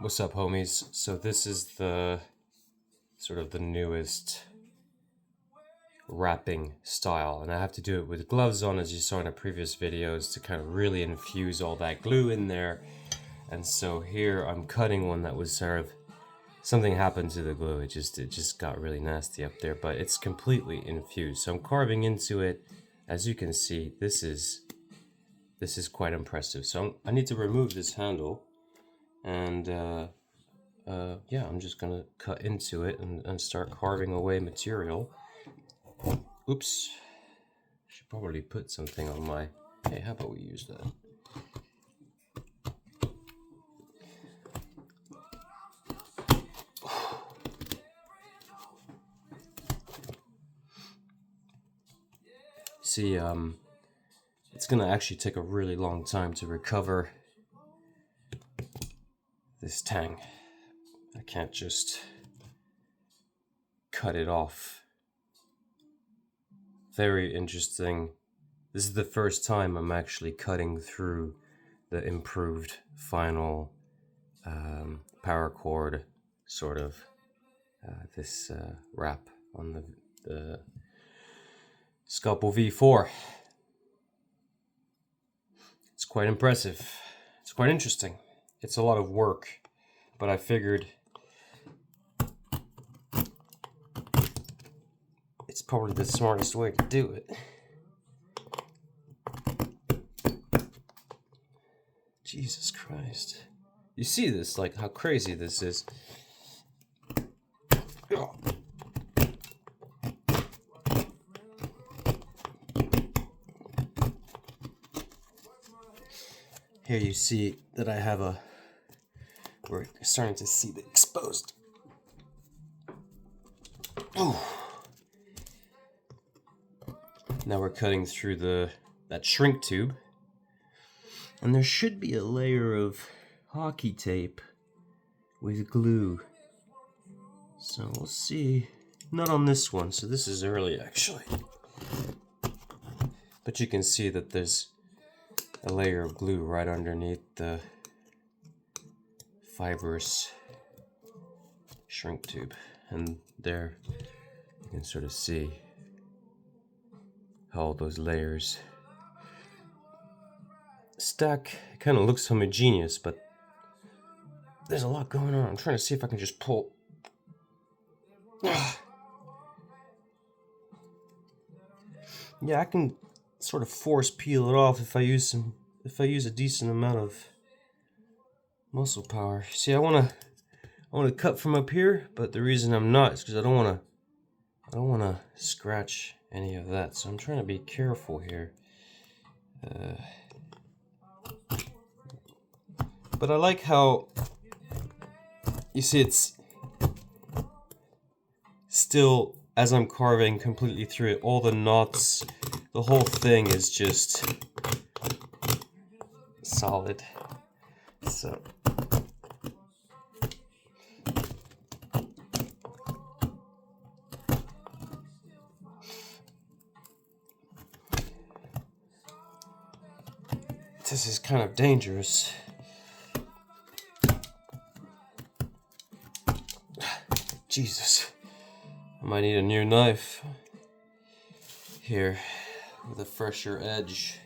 What's up, homies? So this is the sort of the newest wrapping style, and I have to do it with gloves on, as you saw in the previous videos, to kind of really infuse all that glue in there. And so here I'm cutting one that was sort of, something happened to the glue, it just got really nasty up there, but it's completely infused. So I'm carving into it. As you can see, this is quite impressive. So I need to remove this handle, and yeah, I'm just gonna cut into it and start carving away material. Oops, should probably put something on my, hey, how about we use that? See, it's gonna actually take a really long time to recover this tang. I can't just cut it off. Very interesting. This is the first time I'm actually cutting through the improved final paracord sort of this wrap on the Scalpel V4. It's quite impressive. It's quite interesting. It's a lot of work, but I figured it's probably the smartest way to do it. Jesus Christ. You see this, like how crazy this is. Here you see that I have we're starting to see the exposed. Oh. Now we're cutting through that shrink tube. And there should be a layer of hockey tape with glue. So we'll see. Not on this one, so this is early actually. But you can see that there's a layer of glue right underneath the fibrous shrink tube. And there you can sort of see how all those layers stack. It kind of looks homogeneous, but there's a lot going on. I'm trying to see if I can just pull. Yeah, I can sort of force peel it off if I use a decent amount of muscle power. See, I want to cut from up here, but the reason I'm not is because I don't want to scratch any of that. So I'm trying to be careful here. But I like how, you see, it's still, as I'm carving completely through it, all the knots, the whole thing is just solid. So this is kind of dangerous. Jesus, I might need a new knife here with a fresher edge.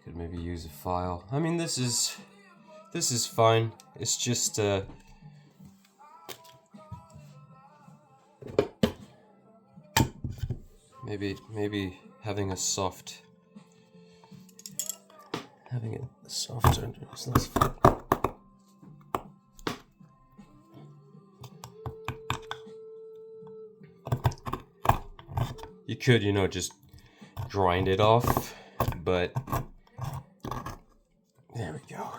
Could maybe use a file. I mean, this is fine. It's just maybe having it softer is less fun. You could, just grind it off, but there we go.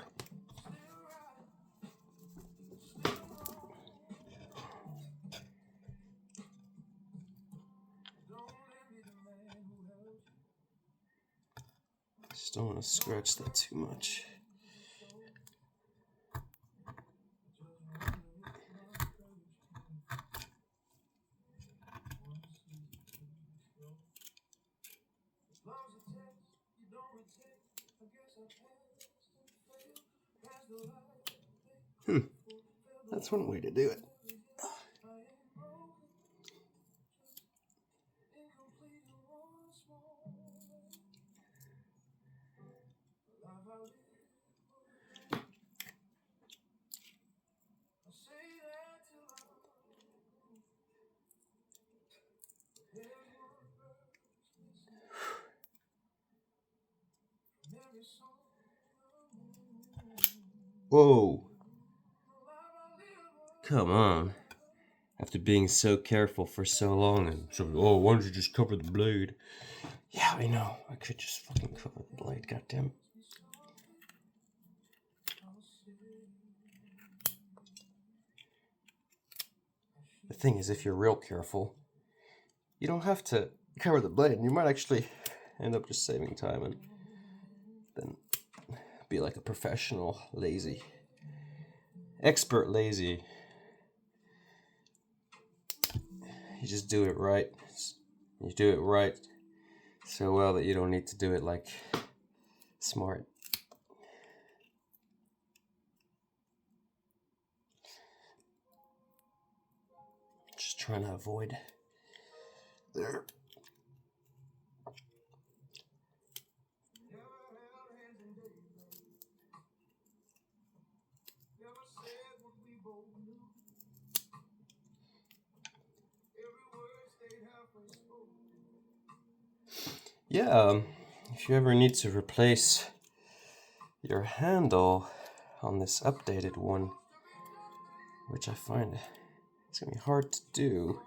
Just don't want to scratch that too much. That's one way to do it. Whoa. Come on. After being so careful for so long and so, oh, why don't you just cover the blade? Yeah, I know. I could just fucking cover the blade, goddamn. The thing is, if you're real careful, you don't have to cover the blade, and you might actually end up just saving time and then be like a professional lazy. Expert lazy. You just do it right. You do it right so well that you don't need to do it like smart. Just trying to avoid there. Yeah, if you ever need to replace your handle on this updated one, which I find it's gonna be hard to do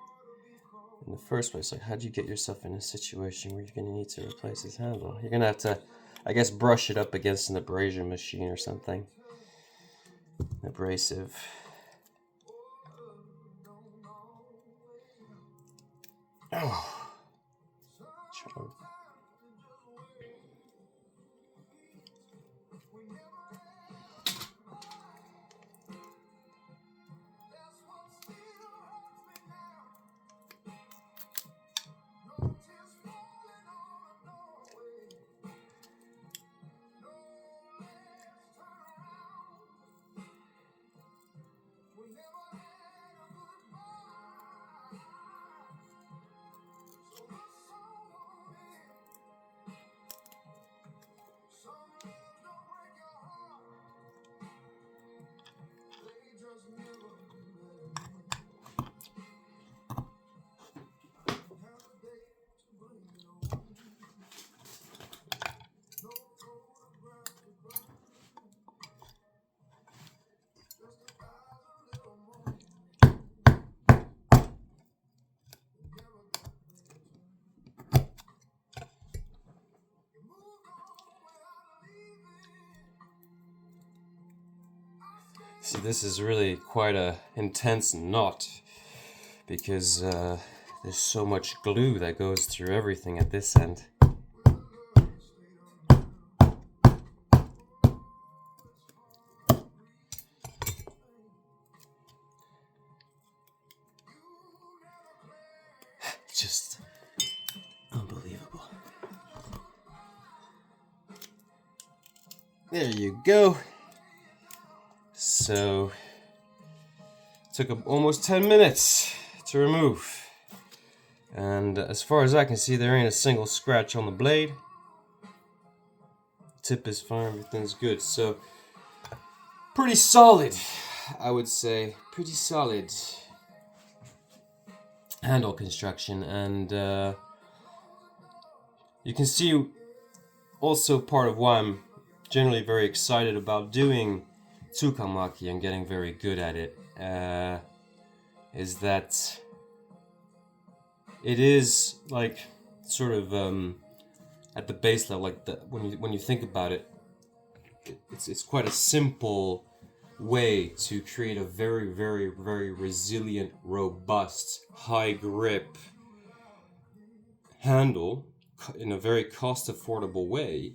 in the first place. Like, how do you get yourself in a situation where you're gonna need to replace this handle? You're gonna have to, I guess, brush it up against an abrasion machine or something. Abrasive. Oh. See, this is really quite a intense knot because there's so much glue that goes through everything at this end. Just unbelievable. There you go. So, it took almost 10 minutes to remove. And as far as I can see, there ain't a single scratch on the blade. Tip is fine, everything's good. So, pretty solid, I would say. Pretty solid handle construction. And you can see also part of why I'm generally very excited about doing Tsukamaki and getting very good at it is that it is like sort of at the base level, like when you think about it, it's quite a simple way to create a very, very, very resilient, robust, high grip handle in a very cost affordable way,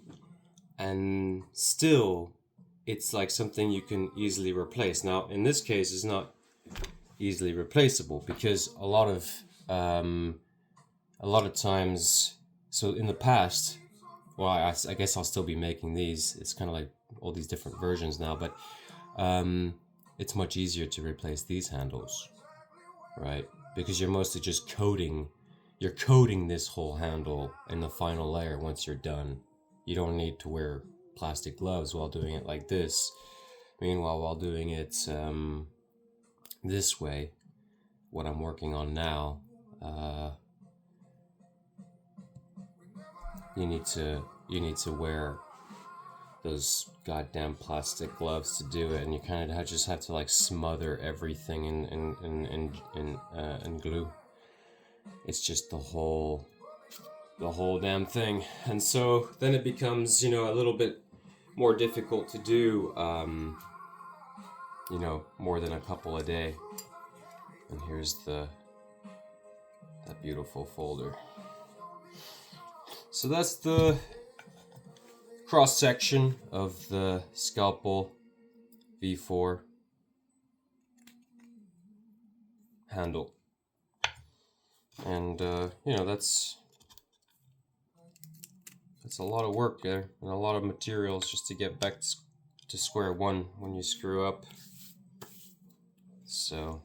and still it's like something you can easily replace. Now, in this case, it's not easily replaceable because a lot of times, so in the past, well, I guess I'll still be making these. It's kind of like all these different versions now, but it's much easier to replace these handles, right? Because you're mostly just coating, you're coating this whole handle in the final layer once you're done. You don't need to wear plastic gloves while doing it like this. Meanwhile, while doing it this way, what I'm working on now, you need to wear those goddamn plastic gloves to do it, and you kind of just have to like smother everything in glue. It's just the whole damn thing, and so then it becomes, you know, a little bit more difficult to do, you know, more than a couple a day. And here's that beautiful folder. So that's the cross section of the Scalpel V4 handle, and you know, that's a lot of work there and a lot of materials just to get back to square one when you screw up. So